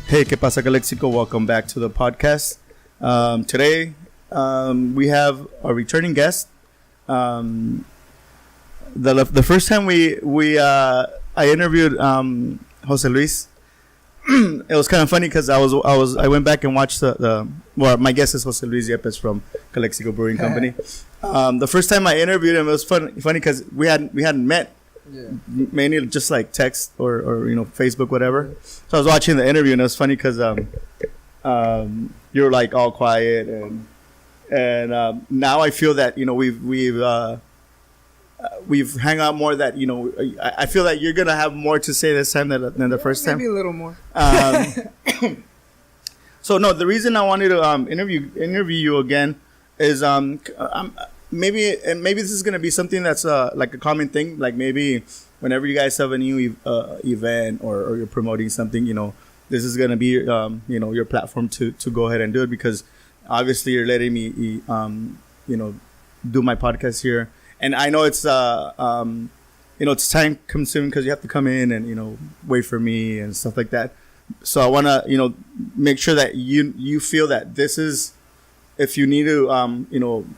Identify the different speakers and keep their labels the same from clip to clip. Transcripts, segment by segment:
Speaker 1: Hey, ¿Qué Pasa Calexico? Welcome back to the podcast. Today, we have a returning guest. The first time I interviewed Jose Luis. It was kind of funny because I went back and watched my guest is Jose Luis Yepez from Calexico Brewing Company. The first time I interviewed him, it was funny because we hadn't met. Yeah. Mainly just like text or Facebook, whatever. So I was watching the interview and it was funny because you're like all quiet and now I feel that we've hung out more. That I feel that you're gonna have more to say this time than the first time.
Speaker 2: Maybe a little more.
Speaker 1: So no, the reason I wanted to interview you again is maybe this is gonna be something that's like a common thing. Like maybe whenever you guys have a new event or you're promoting something, this is gonna be your platform to go ahead and do it, because obviously you're letting me do my podcast here, and I know it's it's time consuming because you have to come in and wait for me and stuff like that. So I want to make sure that you feel that this is. If you need to,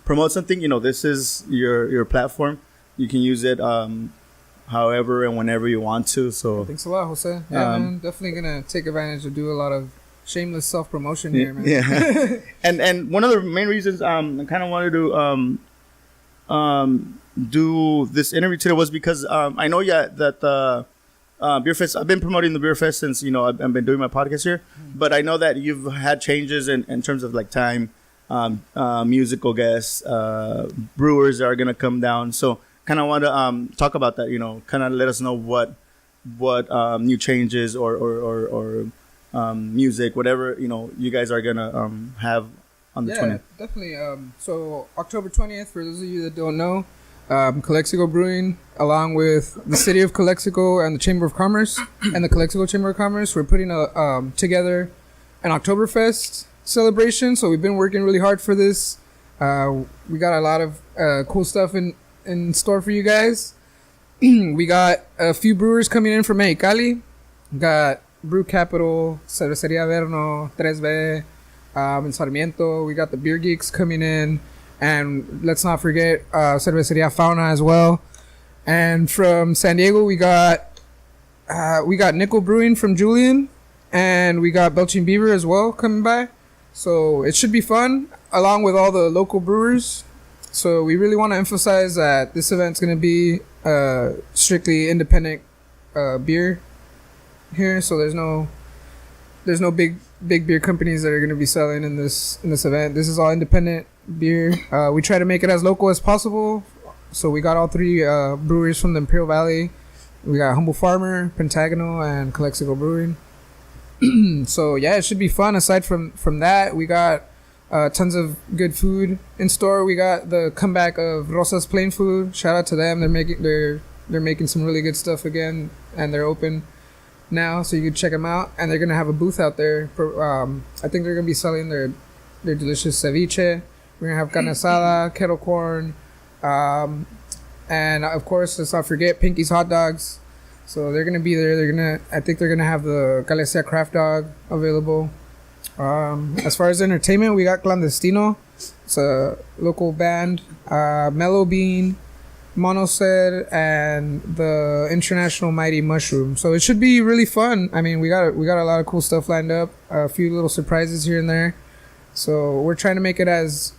Speaker 1: promote something, this is your platform. You can use it however and whenever you want to. So
Speaker 2: thanks a lot, Jose. Yeah, man, definitely gonna take advantage to do a lot of shameless self-promotion here, man.
Speaker 1: Yeah. and one of the main reasons I kind of wanted to do this interview today was because I know that the Beer Fest. I've been promoting the Beer Fest since I've been doing my podcast here, but I know that you've had changes in terms of like time. Musical guests, brewers that are gonna come down. So kind of want to talk about that. Kind of let us know what new changes or music, whatever you guys are gonna have on the 20th.
Speaker 2: Definitely. So October 20th, for those of you that don't know, Calexico Brewing, along with the City of Calexico and the Chamber of Commerce and the Calexico Chamber of Commerce, we're putting together an Oktoberfest celebration. So we've been working really hard for this. We got a lot of cool stuff in store for you guys. We got a few brewers coming in from Mexicali. We got Brew Capital, Cervecería Verno, 3B, and Sarmiento. We got the Beer Geeks coming in, and let's not forget Cervecería Fauna as well. And from San Diego, we got Nickel Brewing from Julian, and we got Belching Beaver as well coming by. So it should be fun, along with all the local brewers. So we really want to emphasize that this event's going to be strictly independent beer here. So there's no big beer companies that are going to be selling in this event. This is all independent beer. We try to make it as local as possible. So we got all three breweries from the Imperial Valley. We got Humble Farmer, Pentagonal, and Calexico Brewing. So yeah, it should be fun. Aside from that, we got tons of good food in store. We got the comeback of Rosa's Plain Food. Shout out to them. They're making some really good stuff again, and they're open now, so you can check them out. And they're gonna have a booth out there. I think they're gonna be selling their delicious ceviche. We're gonna have carne asada, kettle corn, and of course, let's not forget Pinky's hot dogs. So they're gonna be there. I think they're gonna have the Galicia Craft Dog available. As far as entertainment, we got Clandestino. It's a local band. Mellow Bean, Monoset, and the International Mighty Mushroom. So it should be really fun. I mean, we got a lot of cool stuff lined up. A few little surprises here and there. So we're trying to make it as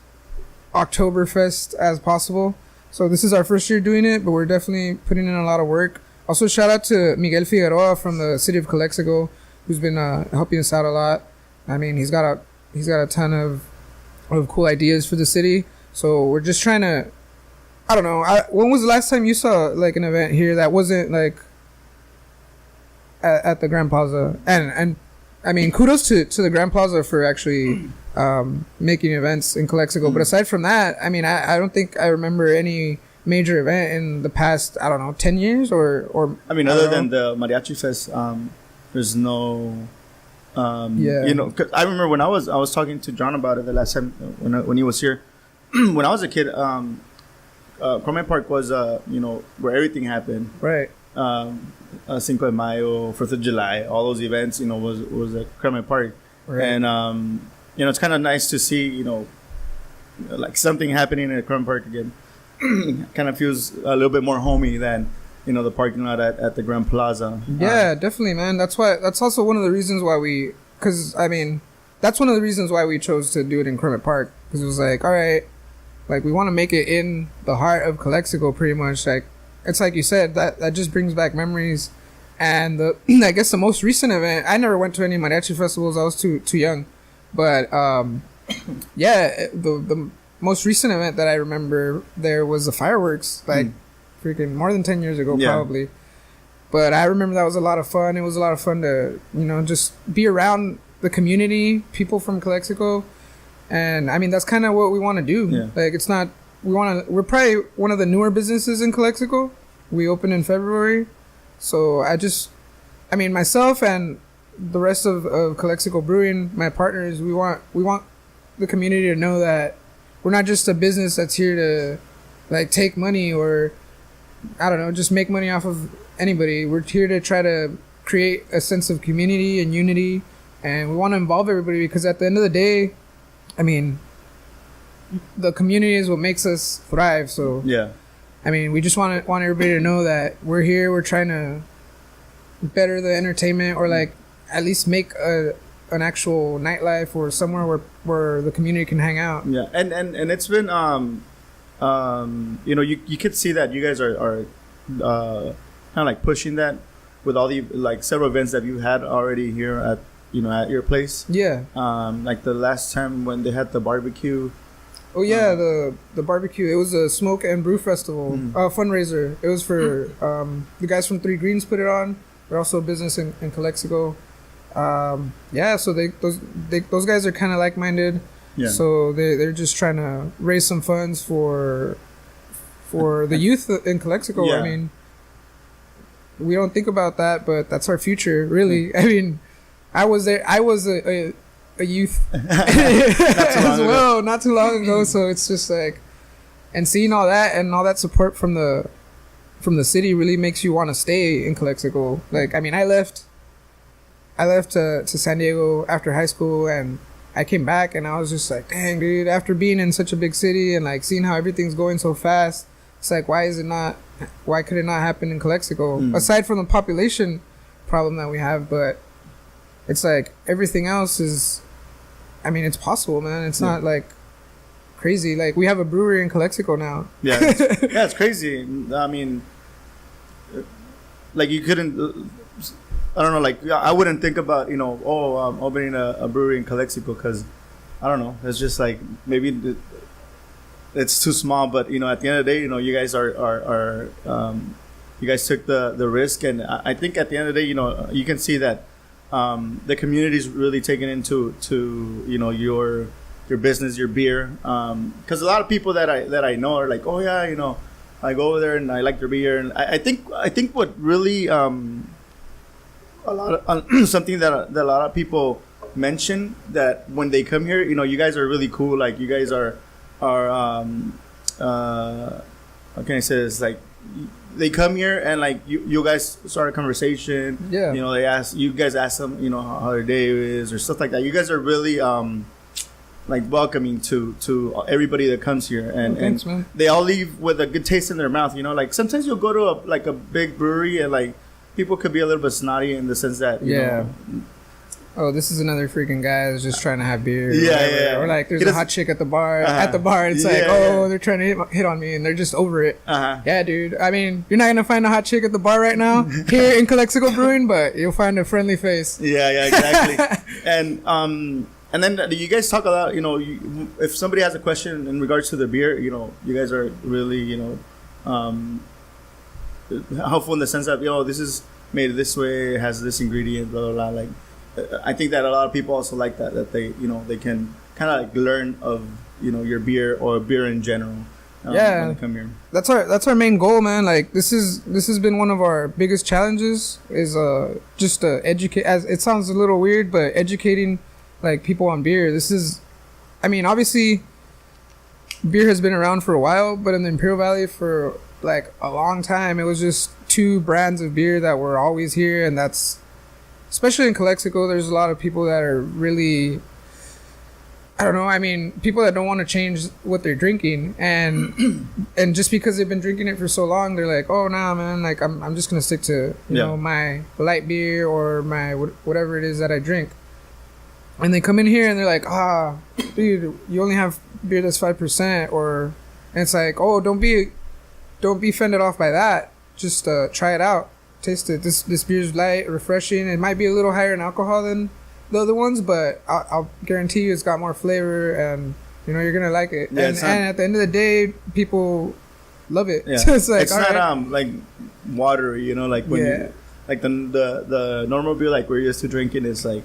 Speaker 2: Oktoberfest as possible. So this is our first year doing it, but we're definitely putting in a lot of work. Also, shout out to Miguel Figueroa from the City of Calexico, who's been helping us out a lot. I mean, he's got a ton of cool ideas for the city. So we're just trying to, I don't know. When was the last time you saw like an event here that wasn't like at the Grand Plaza? And I mean, kudos to the Grand Plaza for actually making events in Calexico. But aside from that, I mean, I don't think I remember any major event in the past, I don't know, 10 years or
Speaker 1: I mean, other than the Mariachi Fest, there's no cause I remember when I was talking to John about it the last time when he was here. When I was a kid, Cromwell Park was where everything happened,
Speaker 2: right?
Speaker 1: Cinco de Mayo, 4th of July, all those events, was at Kermit Park.
Speaker 2: Right.
Speaker 1: And, it's kind of nice to see, like something happening at Kermit Park again. Kind of feels a little bit more homey than, the parking lot at the Grand Plaza.
Speaker 2: Yeah, definitely, man. That's also one of the reasons why that's one of the reasons why we chose to do it in Kermit Park. Because it was like, all right, like we want to make it in the heart of Calexico pretty much. Like, it's like you said, that just brings back memories. And I guess the most recent event, I never went to any mariachi festivals. I was too young. But, yeah, the most recent event that I remember there was the fireworks, like freaking more than 10 years ago, probably. But I remember that was a lot of fun. It was a lot of fun to, just be around the community, people from Calexico. And I mean, that's kind of what we want to do.
Speaker 1: Yeah.
Speaker 2: Like, we're probably one of the newer businesses in Calexico. We opened in February. So myself and the rest of Calexico Brewing, my partners, we want the community to know that we're not just a business that's here to like take money or, I don't know, just make money off of anybody. We're here to try to create a sense of community and unity, and we want to involve everybody because at the end of the day, I mean, the community is what makes us thrive. So
Speaker 1: yeah,
Speaker 2: I mean, we just want everybody to know that we're here. We're trying to better the entertainment, or like at least make an actual nightlife or somewhere where the community can hang out.
Speaker 1: Yeah, and it's been you could see that you guys are kind of like pushing that with all the like several events that you had already here at your place.
Speaker 2: Yeah.
Speaker 1: Like the last time when they had the barbecue.
Speaker 2: Oh yeah, the barbecue. It was a smoke and brew festival fundraiser. It was for the guys from Three Greens put it on. They're also a business in Calexico. Yeah, so those guys are kind of like-minded. Yeah. So they're just trying to raise some funds for the youth in Calexico. Yeah. I mean, we don't think about that, but that's our future, really. I mean, I was there. I was a youth as well, not too long ago. So it's just like, and seeing all that support from the city really makes you want to stay in Calexico. Like, I mean, I left to San Diego after high school, and I came back, and I was just like, dang, dude, after being in such a big city and like seeing how everything's going so fast, it's like, why could it not happen in Calexico? Aside from the population problem that we have, but it's like everything else is, I mean, it's possible, man. It's not like crazy. Like, we have a brewery in Calexico now.
Speaker 1: Yeah, it's crazy. I mean, like, you couldn't, I don't know, like, I wouldn't think about, opening a brewery in Calexico, because, I don't know, it's just like, maybe it's too small, but, at the end of the day, you guys are you guys took the risk, and I think at the end of the day, you can see that the community is really taking into your business, your beer, because a lot of people that I know are like, oh yeah, I go over there and I like their beer, and I think what really a lot of something that a lot of people mention, that when they come here, you guys are really cool. Like, you guys are how can I say this? Like, they come here and like you guys start a conversation.
Speaker 2: Yeah.
Speaker 1: You guys ask them, how their day is or stuff like that. You guys are really like welcoming to everybody that comes here, and
Speaker 2: thanks, man.
Speaker 1: They all leave with a good taste in their mouth. Like, sometimes you'll go to a big brewery and like people could be a little bit snotty in the sense that you know,
Speaker 2: oh, this is another freaking guy that's just trying to have beer.
Speaker 1: Yeah.
Speaker 2: Or like, there's a hot chick at the bar. It's like, they're trying to hit on me, and they're just over it. Yeah, dude. I mean, you're not gonna find a hot chick at the bar right now here in Calexico Brewing, but you'll find a friendly face.
Speaker 1: Yeah, exactly. And then you guys talk a lot. If somebody has a question in regards to the beer, you guys are really, helpful in the sense that, this is made this way, it has this ingredient, blah blah blah. Like, I think that a lot of people also like that they they can kind of like learn of your beer or beer in general. When they come here. That's
Speaker 2: our main goal, man. Like, this has been one of our biggest challenges, is just to educate. As it sounds a little weird, but educating like people on beer. This is, I mean, obviously beer has been around for a while, but in the Imperial Valley for like a long time, it was just two brands of beer that were always here, and that's especially in Calexico. There's a lot of people that are really, I don't know. I mean, people that don't want to change what they're drinking, and just because they've been drinking it for so long, they're like, oh nah, man, like I'm just gonna stick to you know my light beer or my whatever it is that I drink. And they come in here and they're like, dude, you only have beer that's 5%, and it's like, oh, don't be fended off by that. Just try it out, taste it. This beer's light, refreshing. It might be a little higher in alcohol than the other ones, but I'll guarantee you it's got more flavor, and you know you're gonna like it. Yeah, and at the end of the day, people love it. Yeah. So it's like,
Speaker 1: it's not like watery, you know, like when you, like the normal beer like we're used to drinking is like,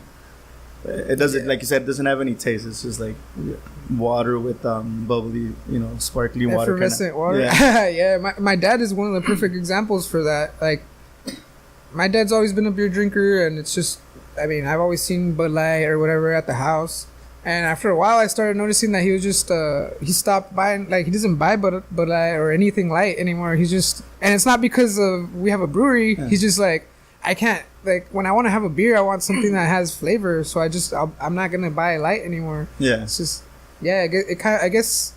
Speaker 1: it doesn't, like you said, it doesn't have any taste. It's just like water with bubbly, you know, sparkling water.
Speaker 2: Effervescent water. Yeah, yeah. My dad is one of the perfect examples for that. Like, my dad's always been a beer drinker, and it's just, I mean, I've always seen Bud Light or whatever at the house. And after a while, I started noticing that he was just, he stopped buying, like, he doesn't buy Bud Light or anything light anymore. He's just, and it's not because of, we have a brewery. Yeah. He's just like, I can't, like, when I want to have a beer, I want something that has flavor. So I'm not going to buy light anymore. Yeah. It's just, yeah, it kind of, I guess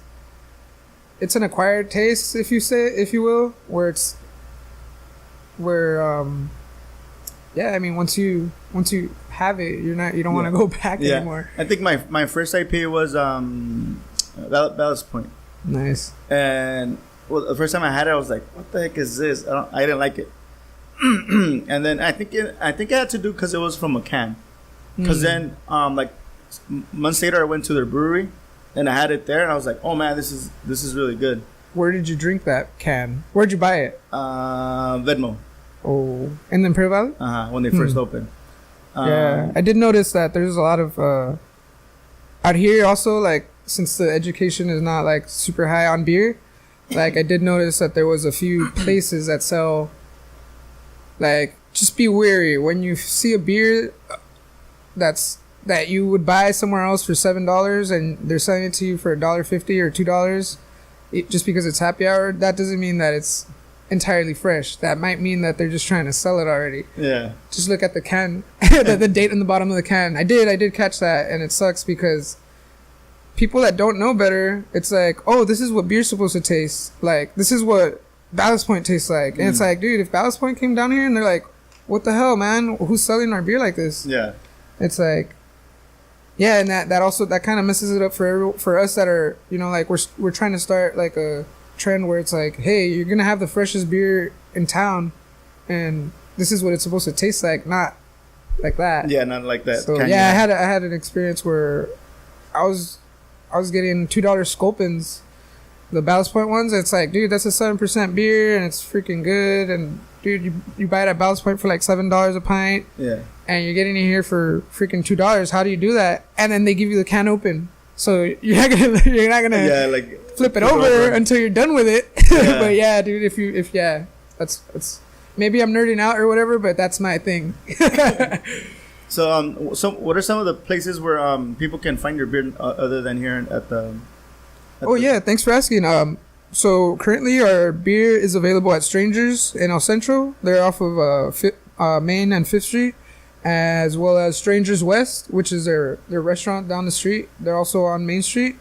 Speaker 2: it's an acquired taste, if you will, where yeah, I mean, once you have it, you don't want to go back anymore.
Speaker 1: I think my first IPA was Ballast Point.
Speaker 2: Nice.
Speaker 1: And well, the first time I had it, I was like, "What the heck is this?" I didn't like it. And then I think it had to do because it was from a can. Because then like months later, I went to their brewery and I had it there, and I was like, "Oh man, this is really good."
Speaker 2: Where did you drink that can? Where'd you buy it?
Speaker 1: Vedmo.
Speaker 2: Oh, in the Imperial Valley?
Speaker 1: When they first opened.
Speaker 2: Yeah, I did notice that there's a lot of out here also, like, since the education is not like super high on beer, like I did notice that there was a few places that sell, like, just be wary when you see a beer that you would buy somewhere else for $7 and they're selling it to you for $1.50 or $2, just because it's happy hour. That doesn't mean that it's entirely fresh. That might mean that they're just trying to sell it already. Yeah. Just look at the can, the date on the bottom of the can. I did catch that, and it sucks because people that don't know better, it's like, oh, this is what beer's supposed to taste like. This is what Ballast Point tastes like. And it's like, dude, if Ballast Point came down here and they're like, what the hell, man? Who's selling our beer like this? Yeah. It's like, yeah, and that kind of messes it up for us that are, you know, like we're trying to start like a trend where it's like, hey, you're gonna have the freshest beer in town, and this is what it's supposed to taste like, not like that.
Speaker 1: Yeah, not like that.
Speaker 2: So yeah, I had an experience where I was getting $2 Sculpins, the Ballast Point ones. It's like, dude, that's a 7% beer and it's freaking good. And dude, you buy it at Ballast Point for like $7 a pint. Yeah. And you're getting it here for freaking $2. How do you do that? And then they give you the can open, so you're not gonna like flip it over until you're done with it. Yeah. But yeah, dude, if that's maybe I'm nerding out or whatever, but that's my thing.
Speaker 1: So what are some of the places where people can find your beer other than here at the?
Speaker 2: Yeah, thanks for asking. So currently our beer is available at Strangers in El Centro. They're off of Main and 5th Street, as well as Strangers West, which is their restaurant down the street. They're also on Main Street.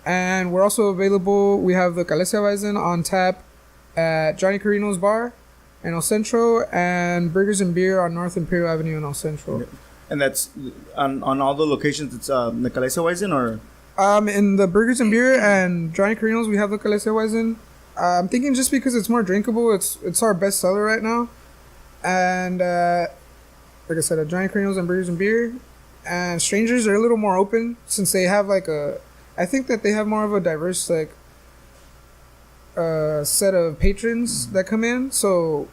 Speaker 2: And we're also available, we have the Weizen on tap at Johnny Carino's Bar in El Centro, and Burgers and Beer on North Imperial Avenue in El Centro.
Speaker 1: And that's on all the locations, it's the Weizen, or?
Speaker 2: In the Burgers and Beer and Johnny Carino's, we have the Weizen. I'm thinking just because it's more drinkable, it's our best seller right now. And like I said, at Johnny Carino's and Burgers and Beer. And Strangers are a little more open, since they have like I think that they have more of a diverse like set of patrons that come in. So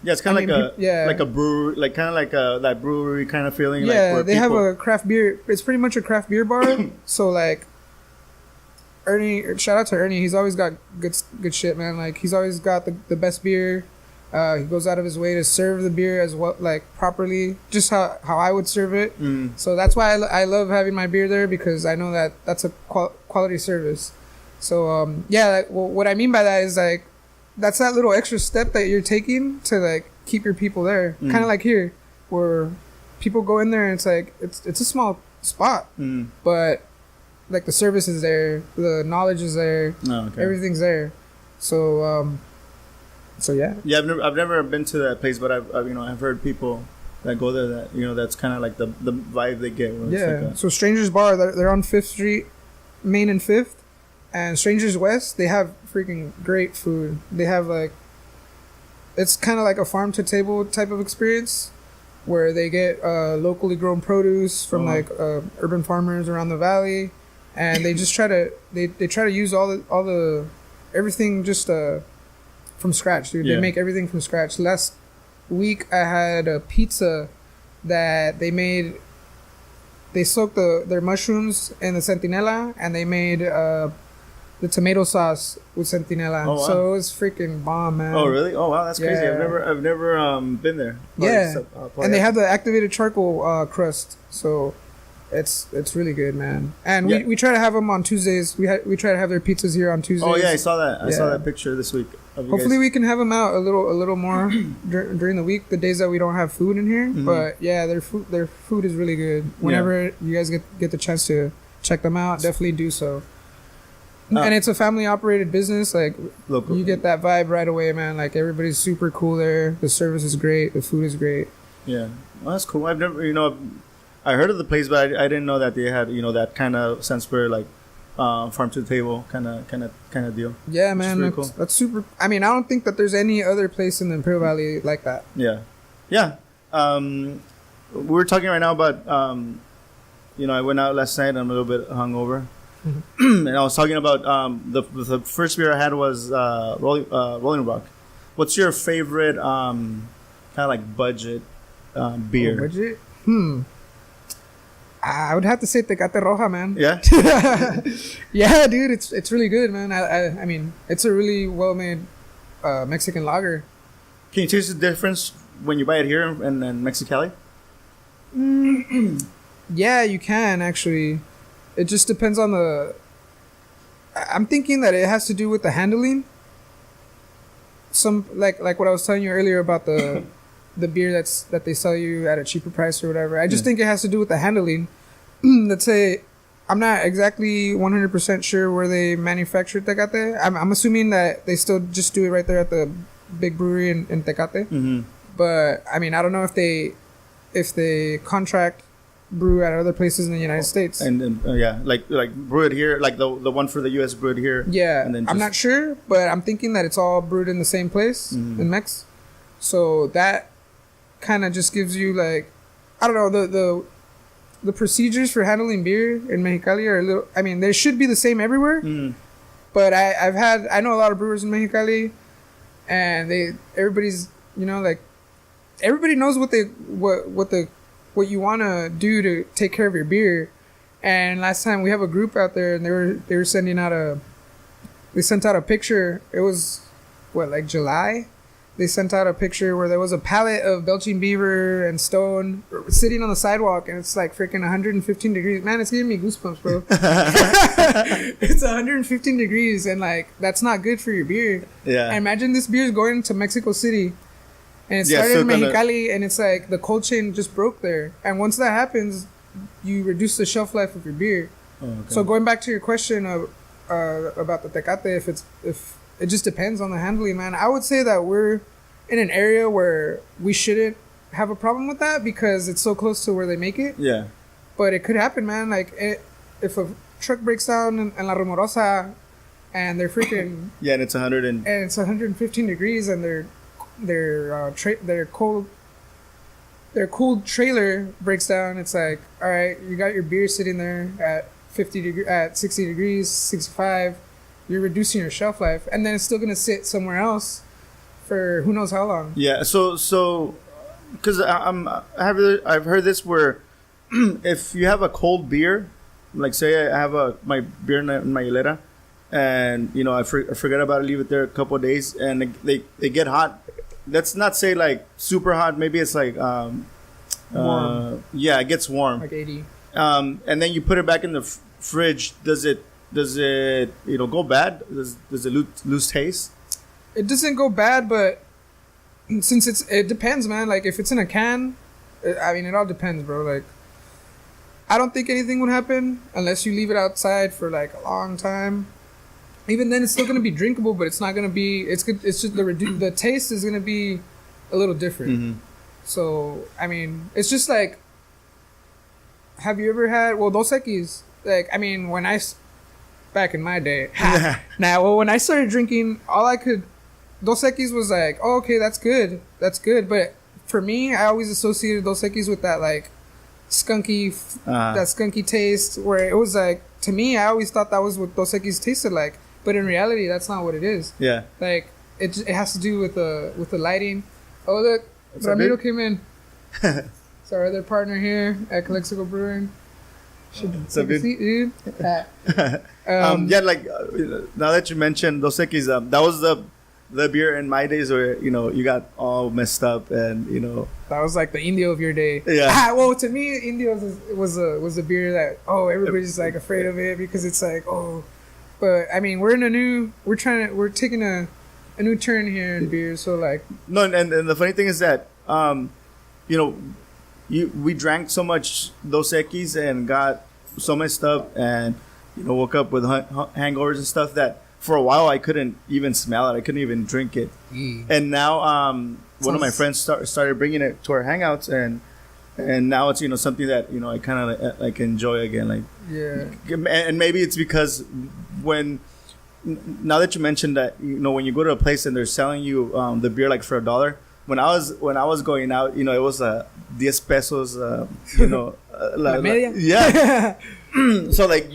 Speaker 1: yeah, it's kind of like a brewery, like kind of like that brewery kind of feeling.
Speaker 2: Yeah,
Speaker 1: like
Speaker 2: they have a craft beer. It's pretty much a craft beer bar. So like Ernie, shout out to Ernie. He's always got good shit, man. Like he's always got the best beer. He goes out of his way to serve the beer as well, like properly, just how I would serve it. So that's why I love having my beer there, because I know that that's a quality service. So yeah, what I mean by that is like that's that little extra step that you're taking to like keep your people there. Kind of like here, where people go in there and it's like it's a small spot, but like the service is there, the knowledge is there, everything's there. So yeah.
Speaker 1: Yeah, I've never been to that place, but I've heard people that go there that that's kind of like the vibe they get.
Speaker 2: Yeah. Like so Strangers Bar, they're on 5th Street, Main and 5th, and Strangers West, they have freaking great food. They have like, it's kind of like a farm to table type of experience, where they get locally grown produce from urban farmers around the valley, and they just try to they try to use all the everything just from scratch, dude. Yeah. They make everything from scratch. Last week I had a pizza that they made. They soaked their mushrooms in the centinela, and they made the tomato sauce with centinela. Oh, wow. So it was freaking bomb, man.
Speaker 1: Oh, really? Oh, wow, that's crazy. I've never been there.
Speaker 2: Yeah, and they have the activated charcoal crust, so it's really good, man. And we try to have them on Tuesdays. We try to have their pizzas here on Tuesdays.
Speaker 1: Oh yeah, I saw that. I saw that picture this week.
Speaker 2: Hopefully we can have them out a little more during the week, the days that we don't have food in here. But yeah, their food is really good. Whenever you guys get the chance to check them out, definitely do so. And it's a family operated business. Like local. You get that vibe right away, man. Like everybody's super cool there. The service is great. The food is great.
Speaker 1: Yeah, well, that's cool. I've never, I heard of the place, but I didn't know that they had, that kind of sense where like farm to the table kind of deal.
Speaker 2: Yeah, man, that's super. I mean, I don't think that there's any other place in the Imperial Valley like that.
Speaker 1: Yeah. We're talking right now about I went out last night. I'm a little bit hungover. And I was talking about the first beer I had was Rolling Rock. What's your favorite kind of like budget beer?
Speaker 2: Budget? I would have to say Tecate Roja, man.
Speaker 1: Yeah?
Speaker 2: Yeah, dude, it's really good, man. I mean, it's a really well-made Mexican lager.
Speaker 1: Can you taste the difference when you buy it here in Mexicali?
Speaker 2: Yeah, you can, actually. It just depends on I'm thinking that it has to do with the handling. Some like what I was telling you earlier about the beer that they sell you at a cheaper price or whatever. I just think it has to do with the handling. Let's say I'm not exactly 100% sure where they manufacture Tecate. I'm assuming that they still just do it right there at the big brewery in Tecate. Mm-hmm. But I mean, I don't know if they contract brew at other places in the United States.
Speaker 1: And then like brew it here, like the one for the US brewed here.
Speaker 2: Yeah, and then I'm not sure, but I'm thinking that it's all brewed in the same place in Mex. So that kind of just gives you like, I don't know, the procedures for handling beer in Mexicali are a little. I mean, they should be the same everywhere. But I know a lot of brewers in Mexicali, and everybody's like everybody knows what you want to do to take care of your beer. And last time we have a group out there, and they were sending out they sent out a picture. It was like July. They sent out a picture where there was a pallet of Belching Beaver and Stone sitting on the sidewalk, and it's like freaking 115 degrees. Man, it's giving me goosebumps, bro. It's 115 degrees, and like that's not good for your beer. Yeah. And imagine this beer is going to Mexico City. And it started in Mexicali, and it's like the cold chain just broke there. And once that happens, you reduce the shelf life of your beer. Oh, okay. So going back to your question about the Tecate, if it just depends on the handling, man. I would say that we're in an area where we shouldn't have a problem with that because it's so close to where they make it. Yeah. But it could happen, man. Like if a truck breaks down in La Rumorosa, and they're freaking
Speaker 1: and it's
Speaker 2: 115 degrees, and their cooled trailer breaks down. It's like, all right, you got your beer sitting there at 60 degrees, 65. You're reducing your shelf life, and then it's still gonna sit somewhere else for who knows how long.
Speaker 1: Yeah. So, because I've heard this where if you have a cold beer, like say I have my beer in my hilera, and I forget about it, leave it there a couple of days, and they get hot. Let's not say like super hot. Maybe it's like
Speaker 2: warm.
Speaker 1: Yeah, it gets warm,
Speaker 2: like 80.
Speaker 1: And then you put it back in the fridge. Does it go bad? Does it lose taste?
Speaker 2: it doesn't go bad, but since it depends, man. Like if it's in a can, I mean, it all depends, bro. Like I don't think anything would happen unless you leave it outside for like a long time. Even then, it's still gonna be drinkable, but it's not gonna be. It's good. It's just the taste is gonna be a little different.
Speaker 1: Mm-hmm.
Speaker 2: So I mean, it's just like, have you ever had Dos Equis? Like I mean, back in my day, when I started drinking, all I could Dos Equis was like, oh, okay, that's good. But for me, I always associated Dos Equis with that like skunky taste, where it was like, to me, I always thought that was what Dos Equis tasted like. But in reality, that's not what it is.
Speaker 1: Yeah.
Speaker 2: Like it has to do with the lighting. Oh look, Ramiro came in. It's our other partner here at Calexico Brewing. Should take a seat, dude.
Speaker 1: Yeah, like now that you mentioned Dos Equis, that was the beer in my days where you got all messed up and
Speaker 2: that was like the Indio of your day.
Speaker 1: Yeah.
Speaker 2: Well, to me, Indio was a beer that everybody's like afraid of it because it's like but I mean we're taking a new turn here in beer, so like
Speaker 1: no, and the funny thing is that we drank so much Dos Equis and got so messed up and woke up with hangovers and stuff that for a while I couldn't even smell it. I couldn't even drink it. And now one of my friends started bringing it to our hangouts, and now it's something that I kind of like enjoy again. Like and maybe it's because now that you mentioned that when you go to a place and they're selling you the beer like for $1. When I was going out, it was 10 pesos. La media. Yeah. So like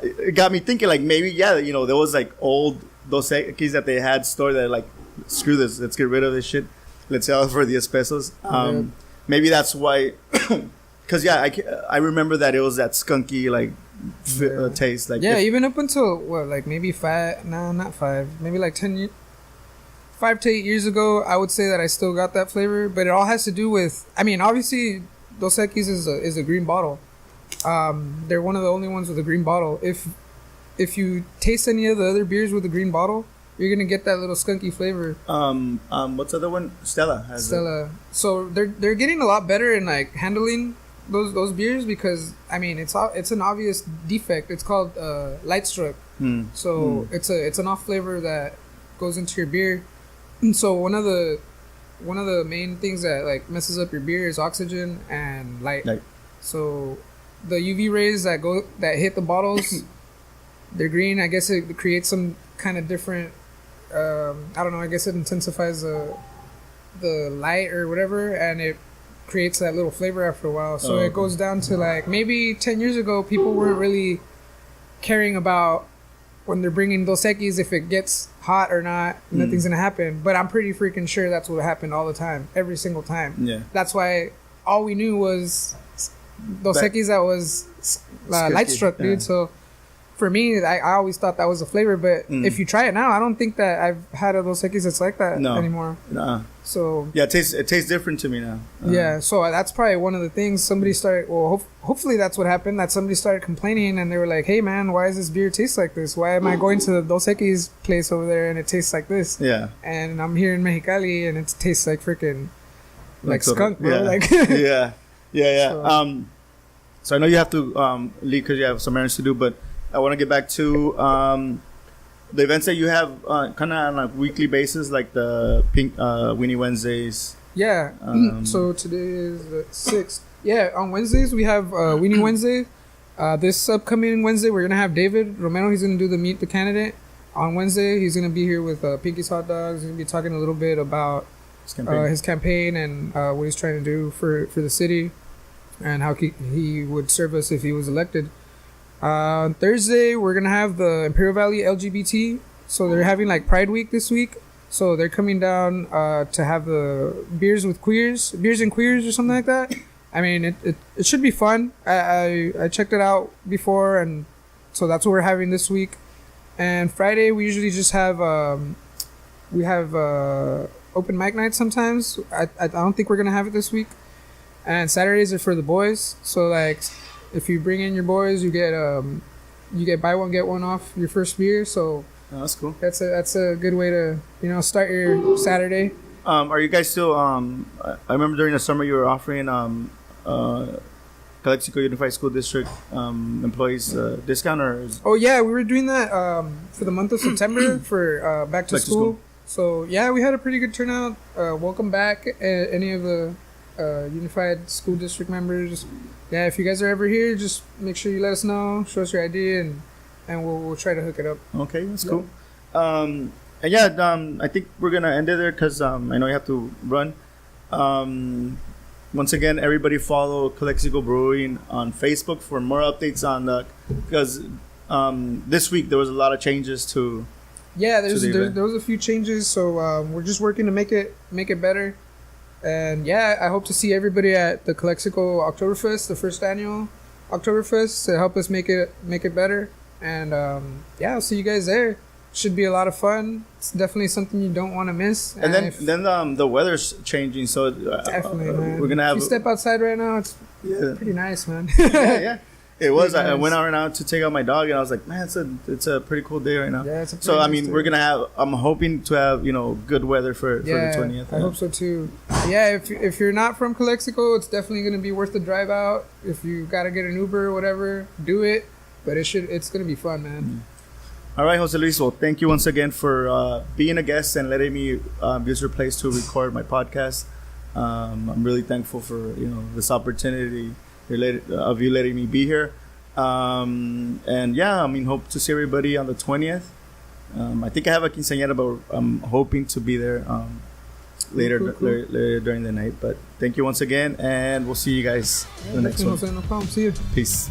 Speaker 1: it got me thinking like maybe there was like old Dos Equis that they had stored that like screw this, let's get rid of this shit, let's sell it for 10 pesos. Maybe that's why, because I remember that it was that skunky like taste like
Speaker 2: even up until like maybe 5, no not 5, maybe like 10 years. 5 to 8 years ago, I would say that I still got that flavor, but it all has to do with, I mean, obviously, Dos Equis is a green bottle. They're one of the only ones with a green bottle. If you taste any of the other beers with a green bottle, you're gonna get that little skunky flavor.
Speaker 1: What's the other one? Stella has
Speaker 2: Stella. So they're getting a lot better in like handling those beers because I mean it's an obvious defect. It's called light struck. It's an off flavor that goes into your beer. So one of the main things that like messes up your beer is oxygen and light. So the UV rays that hit the bottles, they're green. I guess it creates some kind of different. I don't know. I guess it intensifies the light or whatever, and it creates that little flavor after a while. So it goes down to like maybe 10 years ago, people weren't really caring about when they're bringing Dos Equis if it gets hot or not. Nothing's gonna happen. But I'm pretty freaking sure that's what happened all the time, every single time. Yeah. That's why all we knew was Dos Equis that was light struck, dude. So for me, I always thought that was a flavor. But if you try it now, I don't think that I've had a Dos Equis that's like that anymore. So
Speaker 1: yeah, it tastes different to me now.
Speaker 2: Yeah, so that's probably one of the things somebody started. Well, hopefully that's what happened. That somebody started complaining, and they were like, "Hey, man, why does this beer taste like this? Why am I going to the Dos Equis place over there and it tastes like this? Yeah, and I'm here in Mexicali and it tastes like freaking like skunk, bro. Like
Speaker 1: yeah. So I know you have to leave because you have some errands to do, but I want to get back to the events that you have kind of on a weekly basis, like the Pink Weenie Wednesdays.
Speaker 2: Yeah. So today is the 6th. Yeah, on Wednesdays we have Weenie Wednesday. This upcoming Wednesday we're going to have David Romero. He's going to do the Meet the Candidate. On Wednesday he's going to be here with Pinky's Hot Dogs. He's going to be talking a little bit about his campaign and what he's trying to do for the city and how he would serve us if he was elected. Thursday we're gonna have the Imperial Valley LGBT, so they're having like Pride Week this week, so they're coming down to have the beers and queers or something like that. I mean it should be fun. I checked it out before, and so that's what we're having this week. And Friday we usually just have open mic nights sometimes. I don't think we're gonna have it this week. And Saturdays are for the boys, so like if you bring in your boys, you get buy one get one off your first beer. So
Speaker 1: Oh, that's cool.
Speaker 2: That's a good way to start your Saturday.
Speaker 1: Are you guys still? I remember during the summer you were offering Calexico Unified School District employees discount, or
Speaker 2: Oh yeah, we were doing that for the month of September for back to school. So yeah, we had a pretty good turnout. Welcome back, any of the Unified School District members. Yeah, if you guys are ever here, just make sure you let us know, show us your ID, and we'll try to hook it up.
Speaker 1: Okay, that's cool. And yeah, I think we're gonna end it there because I know you have to run. Once again, everybody follow Calexico Brewing on Facebook for more updates on the, because this week there was a lot of changes to.
Speaker 2: Yeah, there was a few changes, so we're just working to make it better. And yeah, I hope to see everybody at the Calexico Oktoberfest, the first annual Oktoberfest, to help us make it better. And yeah, I'll see you guys there. Should be a lot of fun. It's definitely something you don't want to miss.
Speaker 1: And then the weather's changing, so
Speaker 2: definitely, man.
Speaker 1: We're gonna have.
Speaker 2: If you step outside right now, it's pretty nice, man.
Speaker 1: yeah. It was.
Speaker 2: Nice.
Speaker 1: I went out right now to take out my dog, and I was like, man, it's a pretty cool day right now.
Speaker 2: Yeah, it's a
Speaker 1: so I
Speaker 2: nice
Speaker 1: mean,
Speaker 2: day.
Speaker 1: we're gonna have. I'm hoping to have good weather for the 20th.
Speaker 2: I hope so too. Yeah, if you're not from Calexico, it's definitely gonna be worth the drive out. If you gotta get an Uber or whatever, do it. But it's gonna be fun, man.
Speaker 1: Mm-hmm. All right, Jose Luis. Well, thank you once again for being a guest and letting me use your place to record my podcast. I'm really thankful for this opportunity of you letting me be here. And yeah, I mean, hope to see everybody on the 20th. I think I have a quinceañera, but I'm hoping to be there later during the night. But thank you once again, and we'll see you guys in the next one.
Speaker 2: No problem. See you.
Speaker 1: Peace.